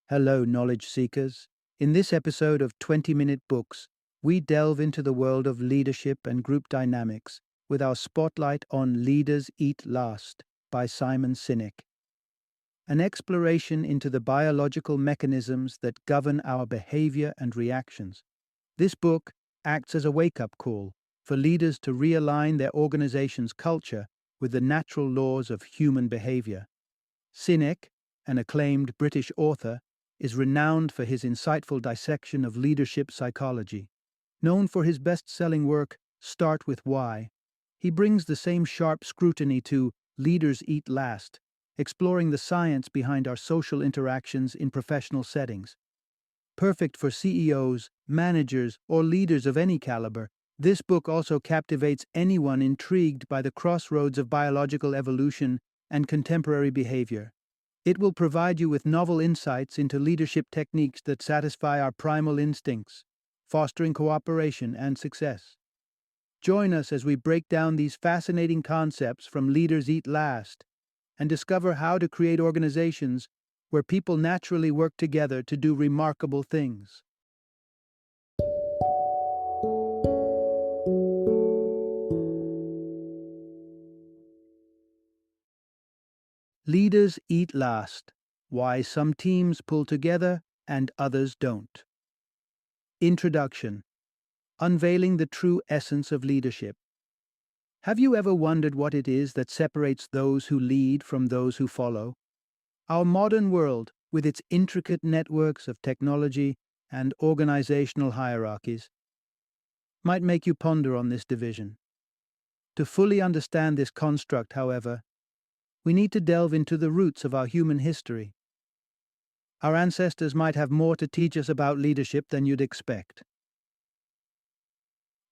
Hello, knowledge seekers. In this episode of 20-Minute Books, we delve into the world of leadership and group dynamics with our spotlight on Leaders Eat Last by Simon Sinek. An exploration into the biological mechanisms that govern our behavior and reactions. This book acts as a wake-up call for leaders to realign their organization's culture with the natural laws of human behavior. Sinek, an acclaimed British author, is renowned for his insightful dissection of leadership psychology. Known for his best-selling work, Start with Why, he brings the same sharp scrutiny to Leaders Eat Last, exploring the science behind our social interactions in professional settings. Perfect for CEOs, managers, or leaders of any caliber, this book also captivates anyone intrigued by the crossroads of biological evolution and contemporary behavior. It will provide you with novel insights into leadership techniques that satisfy our primal instincts, fostering cooperation and success. Join us as we break down these fascinating concepts from Leaders Eat Last and discover how to create organizations where people naturally work together to do remarkable things. Leaders Eat Last: Why Some Teams Pull Together and Others Don't. Introduction: Unveiling the true essence of leadership. Have you ever wondered what it is that separates those who lead from those who follow? Our modern world, with its intricate networks of technology and organizational hierarchies, might make you ponder on this division. To fully understand this construct, however, we need to delve into the roots of our human history. Our ancestors might have more to teach us about leadership than you'd expect.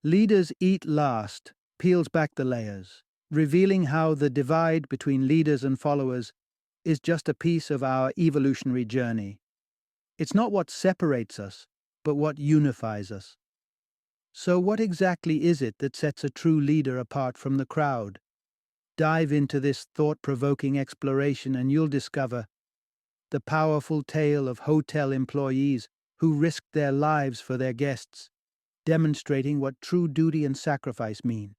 Leaders Eat Last peels back the layers, revealing how the divide between leaders and followers is just a piece of our evolutionary journey. It's not what separates us, but what unifies us. So what exactly is it that sets a true leader apart from the crowd? Dive into this thought-provoking exploration and you'll discover the powerful tale of hotel employees who risked their lives for their guests, demonstrating what true duty and sacrifice mean.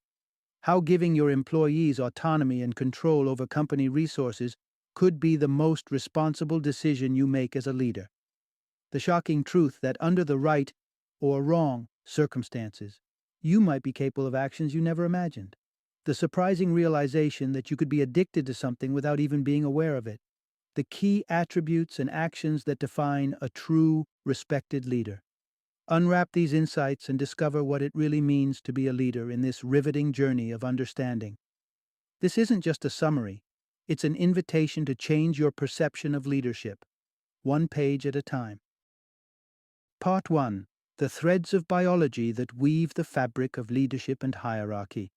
How giving your employees autonomy and control over company resources could be the most responsible decision you make as a leader. The shocking truth that under the right or wrong circumstances, you might be capable of actions you never imagined. The surprising realization that you could be addicted to something without even being aware of it. The key attributes and actions that define a true, respected leader. Unwrap these insights and discover what it really means to be a leader in this riveting journey of understanding. This isn't just a summary, it's an invitation to change your perception of leadership, one page at a time. Part 1: The Threads of Biology That Weave the Fabric of Leadership and Hierarchy.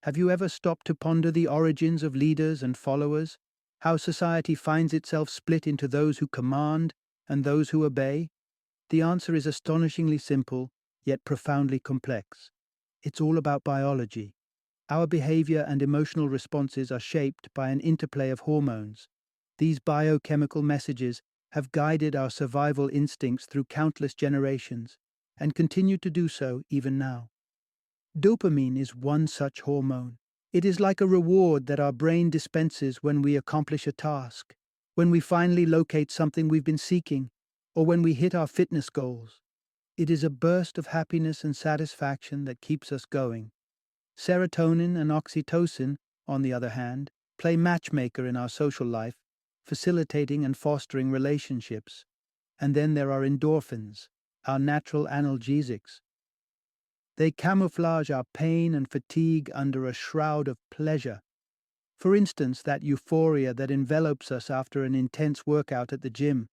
Have you ever stopped to ponder the origins of leaders and followers? How society finds itself split into those who command and those who obey? The answer is astonishingly simple, yet profoundly complex. It's all about biology. Our behavior and emotional responses are shaped by an interplay of hormones. These biochemical messages have guided our survival instincts through countless generations and continue to do so even now. Dopamine is one such hormone. It is like a reward that our brain dispenses when we accomplish a task, when we finally locate something we've been seeking, or when we hit our fitness goals. It is a burst of happiness and satisfaction that keeps us going. Serotonin and oxytocin, on the other hand, play matchmaker in our social life, facilitating and fostering relationships. And then there are endorphins, our natural analgesics. They camouflage our pain and fatigue under a shroud of pleasure. For instance, that euphoria that envelops us after an intense workout at the gym,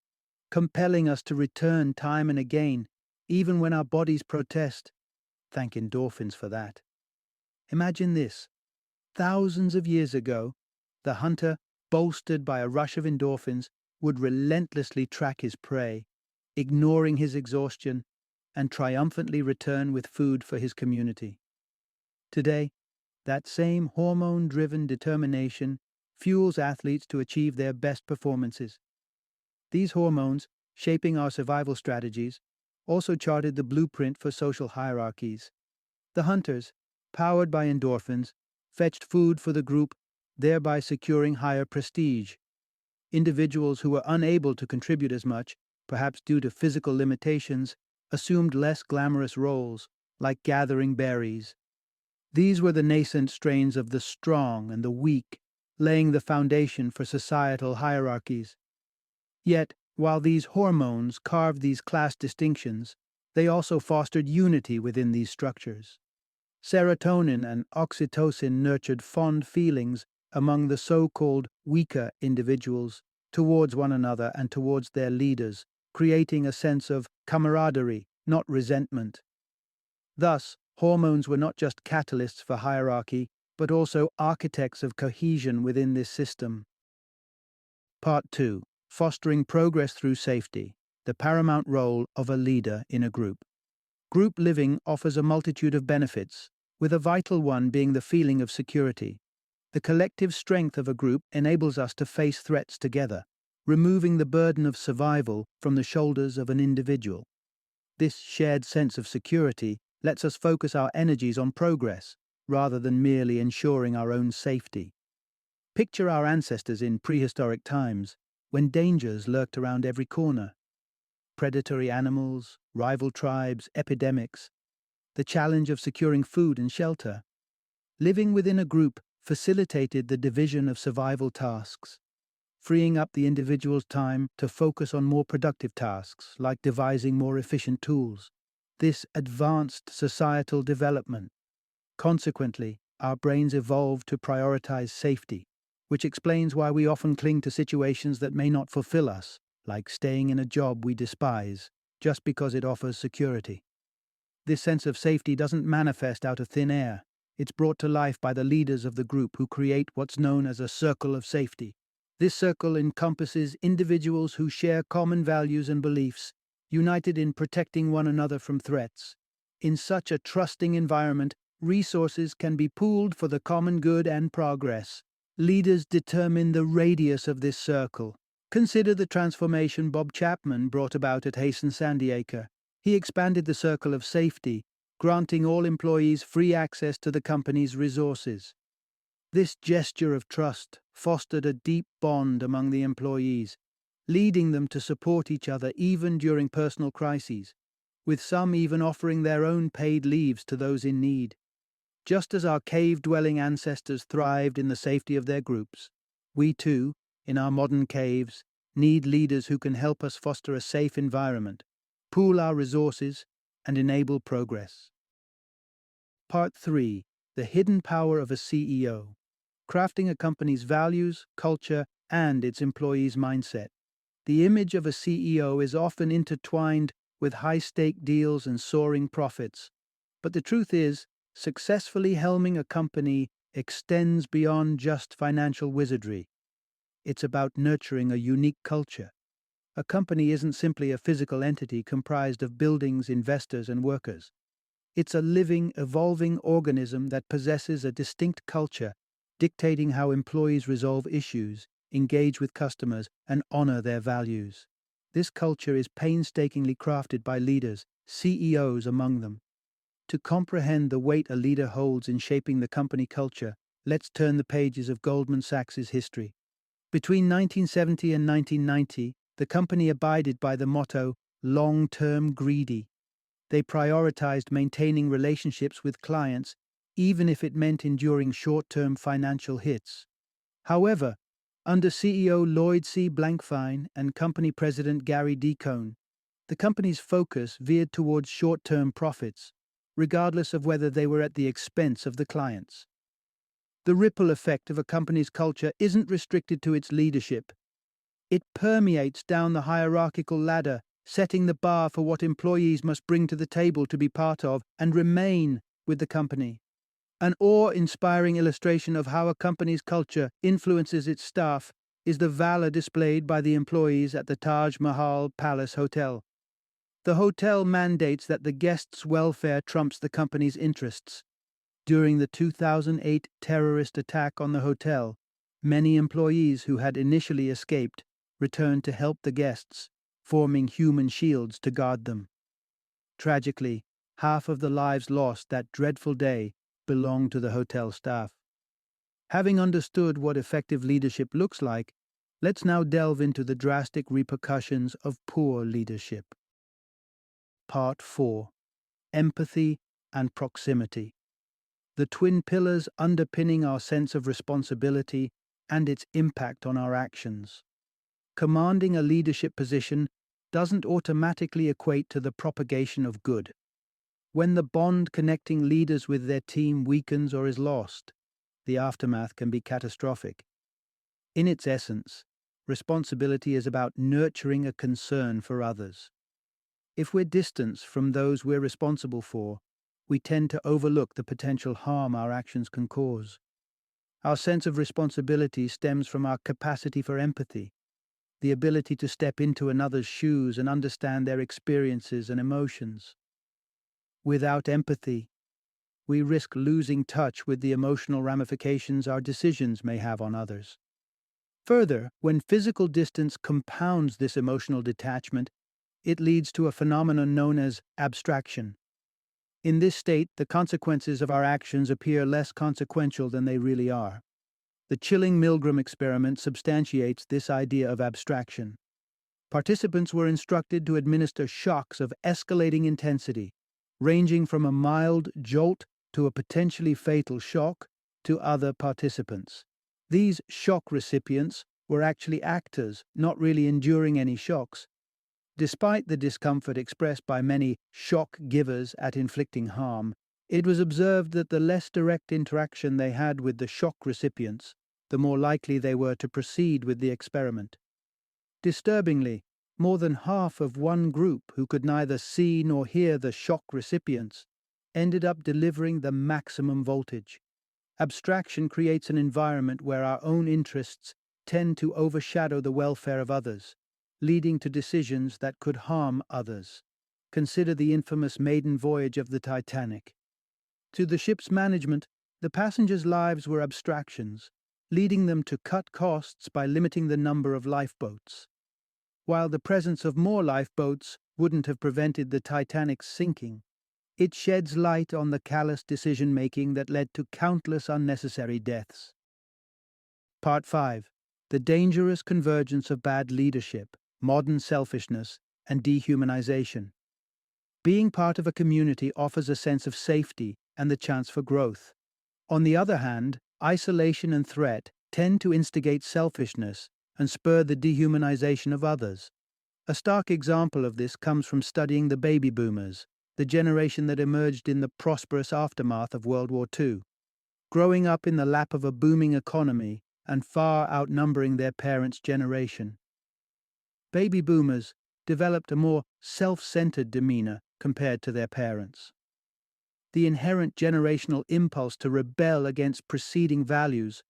compelling us to return time and again, even when our bodies protest. Thank endorphins for that. Imagine this. Thousands of years ago, the hunter, bolstered by a rush of endorphins, would relentlessly track his prey, ignoring his exhaustion, and triumphantly return with food for his community. Today, that same hormone-driven determination fuels athletes to achieve their best performances. These hormones, shaping our survival strategies, also charted the blueprint for social hierarchies. The hunters, powered by endorphins, fetched food for the group, thereby securing higher prestige. Individuals who were unable to contribute as much, perhaps due to physical limitations, assumed less glamorous roles, like gathering berries. These were the nascent strains of the strong and the weak, laying the foundation for societal hierarchies. Yet, while these hormones carved these class distinctions, they also fostered unity within these structures. Serotonin and oxytocin nurtured fond feelings among the so-called weaker individuals towards one another and towards their leaders, creating a sense of camaraderie, not resentment. Thus, hormones were not just catalysts for hierarchy, but also architects of cohesion within this system. Part 2. Fostering progress through safety, the paramount role of a leader in a group. Group living offers a multitude of benefits, with a vital one being the feeling of security. The collective strength of a group enables us to face threats together, removing the burden of survival from the shoulders of an individual. This shared sense of security lets us focus our energies on progress, rather than merely ensuring our own safety. Picture our ancestors in prehistoric times, when dangers lurked around every corner. Predatory animals, rival tribes, epidemics. The challenge of securing food and shelter. Living within a group facilitated the division of survival tasks, freeing up the individual's time to focus on more productive tasks, like devising more efficient tools. This advanced societal development. Consequently, our brains evolved to prioritize safety, which explains why we often cling to situations that may not fulfill us, like staying in a job we despise, just because it offers security. This sense of safety doesn't manifest out of thin air. It's brought to life by the leaders of the group who create what's known as a circle of safety. This circle encompasses individuals who share common values and beliefs, united in protecting one another from threats. In such a trusting environment, resources can be pooled for the common good and progress. Leaders determine the radius of this circle. Consider the transformation Bob Chapman brought about at Hasten Sandiacre. He expanded the circle of safety, granting all employees free access to the company's resources. This gesture of trust fostered a deep bond among the employees, leading them to support each other even during personal crises, with some even offering their own paid leaves to those in need. Just as our cave-dwelling ancestors thrived in the safety of their groups, we too, in our modern caves, need leaders who can help us foster a safe environment, pool our resources, and enable progress. Part 3. The hidden power of a CEO. Crafting a company's values, culture, and its employees' mindset. The image of a CEO is often intertwined with high-stake deals and soaring profits. But the truth is, successfully helming a company extends beyond just financial wizardry. It's about nurturing a unique culture. A company isn't simply a physical entity comprised of buildings, investors, and workers. It's a living, evolving organism that possesses a distinct culture, dictating how employees resolve issues, engage with customers, and honor their values. This culture is painstakingly crafted by leaders, CEOs among them. To comprehend the weight a leader holds in shaping the company culture, let's turn the pages of Goldman Sachs' history. Between 1970 and 1990, the company abided by the motto, long-term greedy. They prioritized maintaining relationships with clients, even if it meant enduring short-term financial hits. However, under CEO Lloyd C. Blankfein and company president Gary D. Cohn, the company's focus veered towards short-term profits, regardless of whether they were at the expense of the clients. The ripple effect of a company's culture isn't restricted to its leadership. It permeates down the hierarchical ladder, setting the bar for what employees must bring to the table to be part of and remain with the company. An awe-inspiring illustration of how a company's culture influences its staff is the valor displayed by the employees at the Taj Mahal Palace Hotel. The hotel mandates that the guests' welfare trumps the company's interests. During the 2008 terrorist attack on the hotel, many employees who had initially escaped returned to help the guests, forming human shields to guard them. Tragically, half of the lives lost that dreadful day belonged to the hotel staff. Having understood what effective leadership looks like, let's now delve into the drastic repercussions of poor leadership. Part 4. Empathy and Proximity. The twin pillars underpinning our sense of responsibility and its impact on our actions. Commanding a leadership position doesn't automatically equate to the propagation of good. When the bond connecting leaders with their team weakens or is lost, the aftermath can be catastrophic. In its essence, responsibility is about nurturing a concern for others. If we're distanced from those we're responsible for, we tend to overlook the potential harm our actions can cause. Our sense of responsibility stems from our capacity for empathy, the ability to step into another's shoes and understand their experiences and emotions. Without empathy, we risk losing touch with the emotional ramifications our decisions may have on others. Further, when physical distance compounds this emotional detachment, it leads to a phenomenon known as abstraction. In this state, the consequences of our actions appear less consequential than they really are. The chilling Milgram experiment substantiates this idea of abstraction. Participants were instructed to administer shocks of escalating intensity, ranging from a mild jolt to a potentially fatal shock to other participants. These shock recipients were actually actors, not really enduring any shocks. Despite the discomfort expressed by many shock givers at inflicting harm, it was observed that the less direct interaction they had with the shock recipients, the more likely they were to proceed with the experiment. Disturbingly, more than half of one group who could neither see nor hear the shock recipients ended up delivering the maximum voltage. Abstraction creates an environment where our own interests tend to overshadow the welfare of others, leading to decisions that could harm others. Consider the infamous maiden voyage of the Titanic. To the ship's management, the passengers' lives were abstractions, leading them to cut costs by limiting the number of lifeboats. While the presence of more lifeboats wouldn't have prevented the Titanic's sinking, it sheds light on the callous decision-making that led to countless unnecessary deaths. Part 5. The dangerous convergence of bad leadership, modern selfishness, and dehumanization. Being part of a community offers a sense of safety and the chance for growth. On the other hand, isolation and threat tend to instigate selfishness and spur the dehumanization of others. A stark example of this comes from studying the baby boomers, the generation that emerged in the prosperous aftermath of World War II. Growing up in the lap of a booming economy and far outnumbering their parents' generation, baby boomers developed a more self-centered demeanor compared to their parents. The inherent generational impulse to rebel against preceding values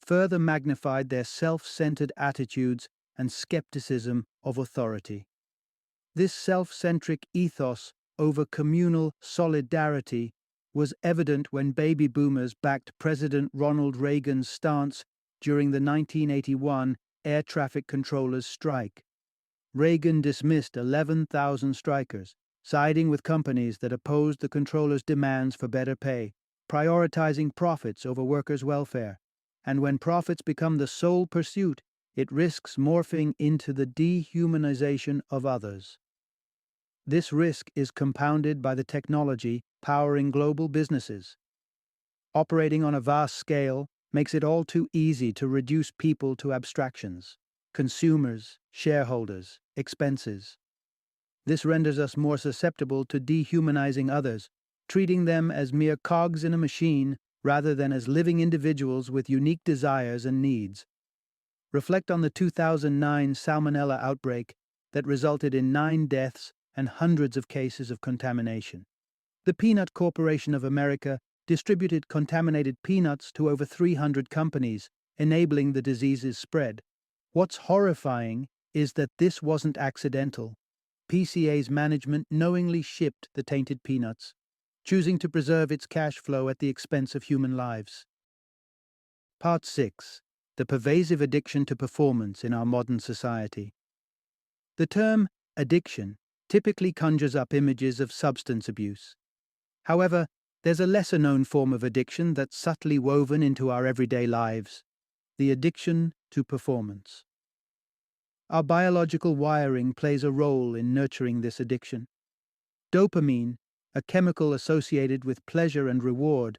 further magnified their self-centered attitudes and skepticism of authority. This self-centric ethos over communal solidarity was evident when baby boomers backed President Ronald Reagan's stance during the 1981 air traffic controllers' strike. Reagan dismissed 11,000 strikers, siding with companies that opposed the controllers' demands for better pay, prioritizing profits over workers' welfare. And when profits become the sole pursuit, it risks morphing into the dehumanization of others. This risk is compounded by the technology powering global businesses. Operating on a vast scale makes it all too easy to reduce people to abstractions: consumers, shareholders, expenses. This renders us more susceptible to dehumanizing others, treating them as mere cogs in a machine rather than as living individuals with unique desires and needs. Reflect on the 2009 salmonella outbreak that resulted in 9 deaths and hundreds of cases of contamination. The Peanut Corporation of America distributed contaminated peanuts to over 300 companies, enabling the disease's spread. What's horrifying is that this wasn't accidental. PCA's management knowingly shipped the tainted peanuts, choosing to preserve its cash flow at the expense of human lives. Part 6. The pervasive addiction to performance in our modern society. The term Addiction typically conjures up images of substance abuse. However, there's a lesser-known form of addiction that's subtly woven into our everyday lives: the addiction to performance. Our biological wiring plays a role in nurturing this addiction. Dopamine, a chemical associated with pleasure and reward,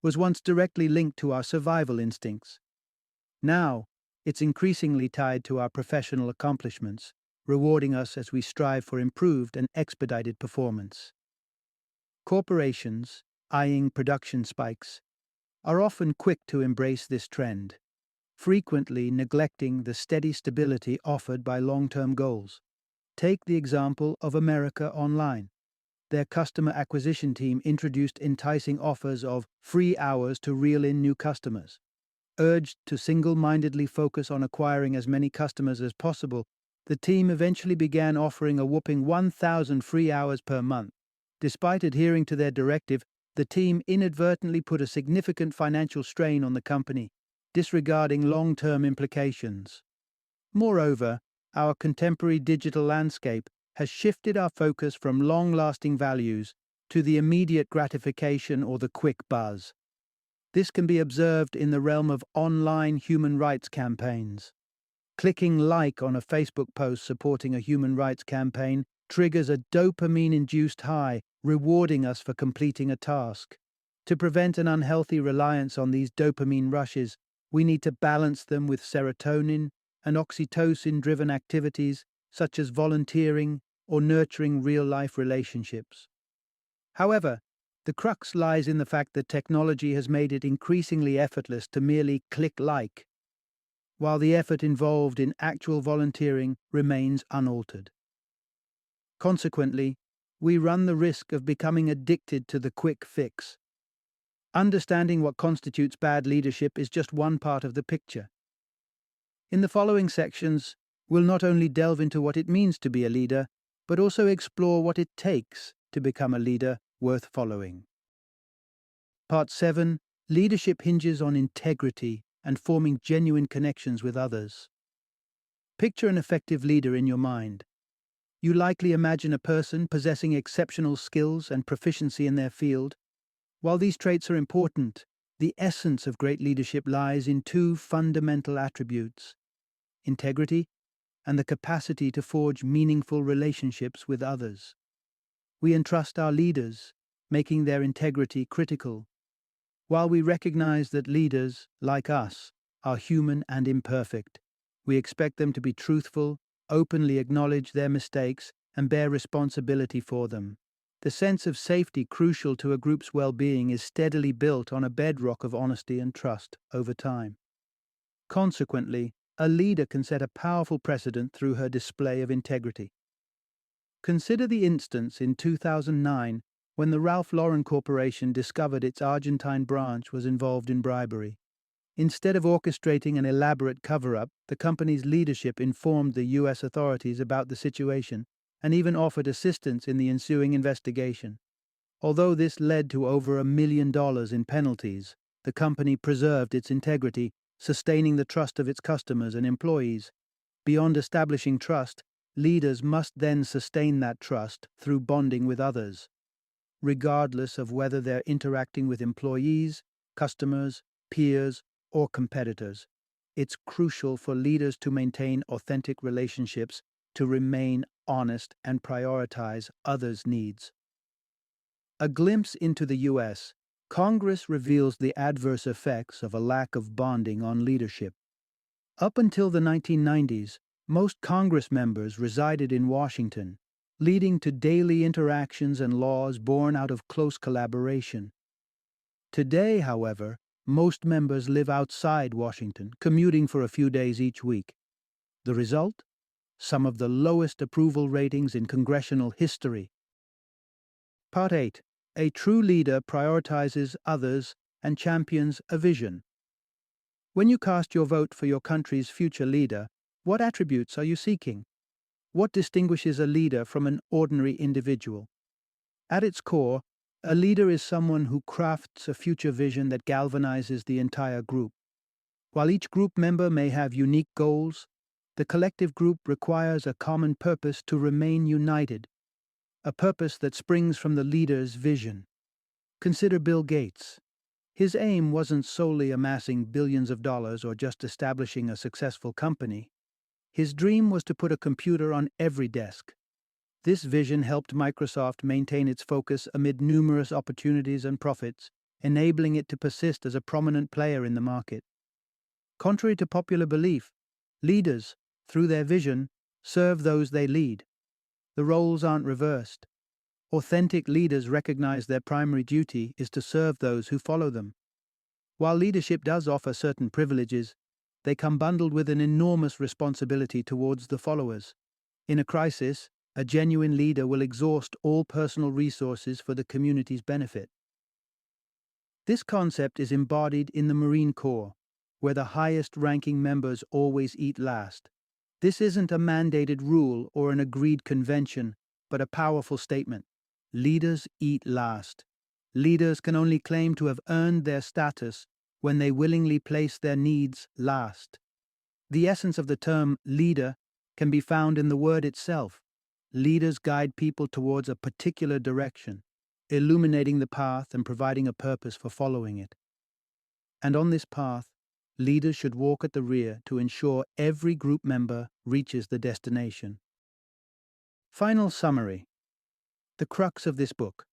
was once directly linked to our survival instincts. Now, it's increasingly tied to our professional accomplishments, rewarding us as we strive for improved and expedited performance. Corporations, eyeing production spikes, are often quick to embrace this trend, frequently neglecting the steady stability offered by long-term goals. Take the example of America Online. Their customer acquisition team introduced enticing offers of free hours to reel in new customers. Urged to single-mindedly focus on acquiring as many customers as possible, the team eventually began offering a whopping 1,000 free hours per month. Despite adhering to their directive, the team inadvertently put a significant financial strain on the company, disregarding long-term implications. Moreover, our contemporary digital landscape has shifted our focus from long-lasting values to the immediate gratification or the quick buzz. This can be observed in the realm of online human rights campaigns. Clicking like on a Facebook post supporting a human rights campaign triggers a dopamine-induced high, rewarding us for completing a task. To prevent an unhealthy reliance on these dopamine rushes, we need to balance them with serotonin and oxytocin-driven activities such as volunteering or nurturing real-life relationships. However, the crux lies in the fact that technology has made it increasingly effortless to merely click like, while the effort involved in actual volunteering remains unaltered. Consequently, we run the risk of becoming addicted to the quick fix. Understanding what constitutes bad leadership is just one part of the picture. In the following sections, we'll not only delve into what it means to be a leader, but also explore what it takes to become a leader worth following. Part 7. Leadership hinges on integrity and forming genuine connections with others. Picture an effective leader in your mind. You likely imagine a person possessing exceptional skills and proficiency in their field. While these traits are important, the essence of great leadership lies in two fundamental attributes: integrity and the capacity to forge meaningful relationships with others. We entrust our leaders, making their integrity critical. While we recognize that leaders, like us, are human and imperfect, we expect them to be truthful, openly acknowledge their mistakes, and bear responsibility for them. The sense of safety crucial to a group's well-being is steadily built on a bedrock of honesty and trust over time. Consequently, a leader can set a powerful precedent through her display of integrity. Consider the instance in 2009 when the Ralph Lauren Corporation discovered its Argentine branch was involved in bribery. Instead of orchestrating an elaborate cover-up, the company's leadership informed the U.S. authorities about the situation and even offered assistance in the ensuing investigation. Although this led to over $1 million in penalties, the company preserved its integrity, sustaining the trust of its customers and employees. Beyond establishing trust, leaders must then sustain that trust through bonding with others. Regardless of whether they're interacting with employees, customers, peers, or competitors, it's crucial for leaders to maintain authentic relationships, to remain honest, and prioritize others' needs. A glimpse into the U.S., Congress reveals the adverse effects of a lack of bonding on leadership. Up until the 1990s, most Congress members resided in Washington, leading to daily interactions and laws born out of close collaboration. Today, however, most members live outside Washington, commuting for a few days each week. The result? Some of the lowest approval ratings in congressional history. Part 8. A true leader prioritizes others and champions a vision. When you cast your vote for your country's future leader, what attributes are you seeking? What distinguishes a leader from an ordinary individual? At its core, a leader is someone who crafts a future vision that galvanizes the entire group. While each group member may have unique goals, The collective group requires a common purpose to remain united, a purpose that springs from the leader's vision. Consider Bill Gates. His aim wasn't solely amassing billions of dollars or just establishing a successful company. His dream was to put a computer on every desk. This vision helped Microsoft maintain its focus amid numerous opportunities and profits, enabling it to persist as a prominent player in the market. Contrary to popular belief, leaders, through their vision, serve those they lead. The roles aren't reversed. Authentic leaders recognize their primary duty is to serve those who follow them. While leadership does offer certain privileges, they come bundled with an enormous responsibility towards the followers. In a crisis, a genuine leader will exhaust all personal resources for the community's benefit. This concept is embodied in the Marine Corps, where the highest-ranking members always eat last. This isn't a mandated rule or an agreed convention, but a powerful statement. Leaders eat last. Leaders can only claim to have earned their status when they willingly place their needs last. The essence of the term leader can be found in the word itself. Leaders guide people towards a particular direction, illuminating the path and providing a purpose for following it. And on this path, leaders should walk at the rear to ensure every group member reaches the destination. Final summary. The crux of this book.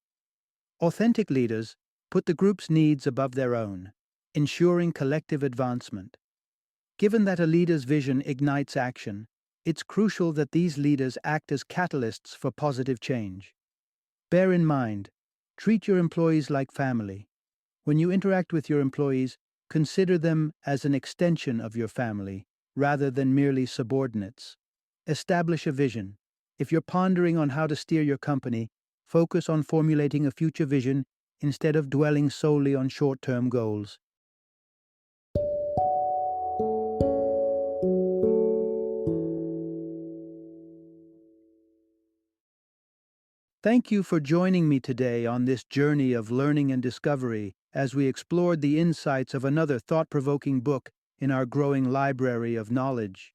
Authentic leaders put the group's needs above their own, ensuring collective advancement. Given that a leader's vision ignites action, it's crucial that these leaders act as catalysts for positive change. Bear in mind, treat your employees like family. When you interact with your employees, consider them as an extension of your family, rather than merely subordinates. Establish a vision. If you're pondering on how to steer your company, focus on formulating a future vision instead of dwelling solely on short-term goals. Thank you for joining me today on this journey of learning and discovery as we explored the insights of another thought-provoking book in our growing library of knowledge.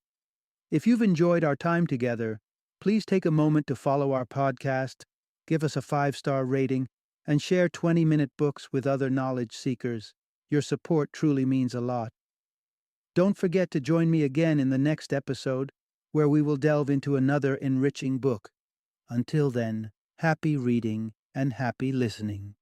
If you've enjoyed our time together, please take a moment to follow our podcast, give us a 5-star rating, and share 20-minute books with other knowledge seekers. Your support truly means a lot. Don't forget to join me again in the next episode, where we will delve into another enriching book. Until then, happy reading and happy listening.